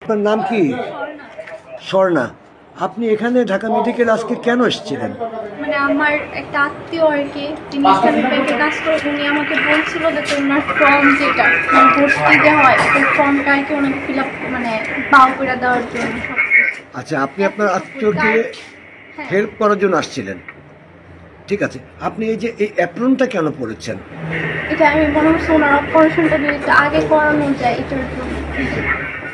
আপনার নাম কি? স্বর্ণা। আপনি এখানে ঢাকা মেডিকেল আজকে কেন এসেছিলেন? মানে আমার একটা আত্মীয় আর কি, যিনি ইসলামিক ব্যাংকে কাজ করে, উনি আমাকে বলছিল যে তোমার ফর্ম যেটা ভর্তি যে হয় ওই ফর্মটা আর কি ওনাকে ফিল আপ মানে পাও করে দেওয়ার জন্য। আচ্ছা, আপনি আপনার আত্মীয়কে হেল্প করার জন্য আসছিলেন, ঠিক আছে। আপনি এই যে এই অ্যাপ্রনটা কেন পরেছেন? এটা আমি মনে হচ্ছে ওনার অপারেশনটা যদি একটু আগে করানো যায় এটার জন্য।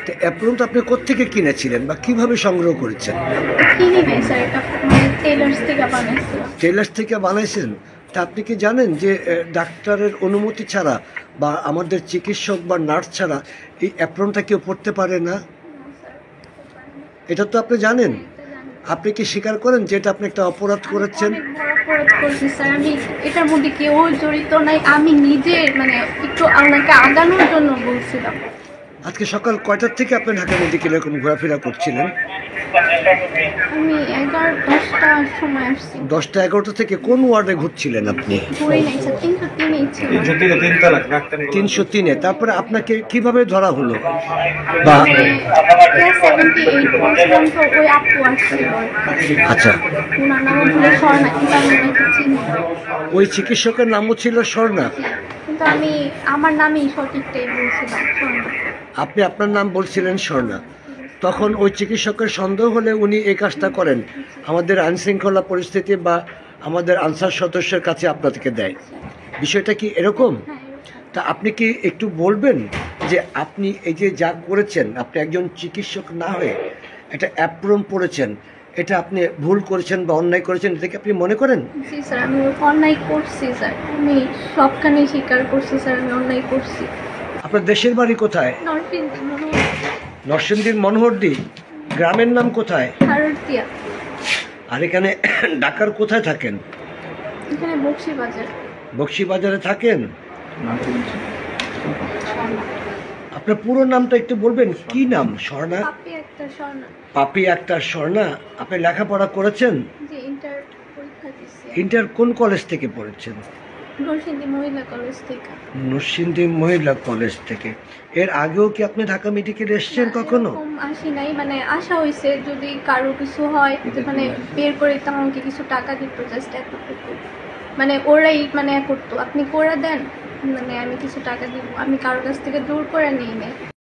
তো অ্যাপ্রনটা আপনি কোত্থেকে কিনেছিলেন বা কিভাবে সংগ্রহ করেছেন? কিনি নাই স্যার, এটা মানে টেলার্স থেকে বানাইছিল। টেলার্স থেকে বানাইছেন? তা আপনি কি জানেন যে ডাক্তারের অনুমতি ছাড়া বা আমাদের চিকিৎসক বা নার্স ছাড়া এই অ্যাপ্রনটা কেউ পড়তে পারে না? এটা তো আপনি জানেন। আপনি কি স্বীকার করেন যে এটা আপনি একটা অপরাধ করেছেন? অনেক বড় অপরাধ করছি স্যার, আমি এটার মধ্যে কেউ জড়িত নাই, আমি নিজে মানে একটু আপনাকে আগানোর জন্য বলছিলাম। আজকে সকাল কয়টার থেকে আপনি ঢাকা মেডিকেলে এরকম ঘোরাফেরা করছিলেন? আমি 11-10টার সময় আসছি। 10টা-11টা থেকে কোন ওয়ার্ডে ঘুরছিলেন আপনি? ঘুরে নাই স্যার, 303-এই ছিল। 303-এ। তারপরে আপনাকে কিভাবে ধরা হলো? বা ক্লাস 78 পড়ছিলাম তো ওই আপু আসছিল। আচ্ছা, ওনার নাম হলো স্বর্ণা, কিন্তু আমি ওনাকে চিনি না। ওই চিকিৎসকের নামও ছিল স্বর্ণা? কিন্তু আমি আমার নামেই সঠিকটাই বলছিলাম, স্বর্ণা। আপনি আপনার নাম বলছিলেন স্বর্ণা। তখন ওই চিকিৎসকের সন্দেহ হলে উনি এই কাজটা করেন, আমাদের আইনশৃঙ্খলা পরিস্থিতি বা আমাদের আনসার সদস্যের কাছে আপনাদেরকে দেয়। বিষয়টা কি এরকম? তা আপনি কি একটু বলবেন যে আপনি এই যে যা করেছেন, আপনি একজন চিকিৎসক না হয়ে একটা অ্যাপ্রন পড়েছেন, এটা আপনি ভুল করেছেন বা অন্যায় করেছেন, এটা কি আপনি মনে করেন? জি স্যার, আমি অন্যায় করছি স্যার, আমি সবখানে স্বীকার করছি স্যার, আমি অন্যায় করছি। আপনার দেশের বাড়ি কোথায়? নরসিংদী মনোহর। নরসিংদীর মনোহরদী। গ্রামের নাম কোথায়? হারুতিয়া। আর এখানে ঢাকার কোথায় থাকেন? এখানে বক্সিবাজার। বক্সিবাজারে থাকেন? আপনার পুরো নামটা একটু বলবেন, কি নাম? স্বর্ণা? পাপি একটা স্বর্ণা। পাপি আক্তার স্বর্ণা। আপনি লেখাপড়া করেছেন? জি, ইন্টার পরীক্ষা দিচ্ছি। ইন্টার কোন কলেজ থেকে পড়েছেন? নরসিংদী মহিলা কলেজ থেকে। নরসিংদী মহিলা কলেজ থেকে। এর আগেও কি আপনি ঢাকা মেডিকেলে এসেছেন কখনো? এরকম আসি নাই, মানে আশা হয়েছে যদি কারো কিছু হয় যে মানে বের করে দিতাম, আমাকে কিছু টাকা দিত, জাস্ট এতটুকু। মানে ওরাই মানে করতো, আপনি করে দেন, মানে আমি কিছু টাকা দিব, আমি কারোর কাছ থেকে জোর করে নিই নাই।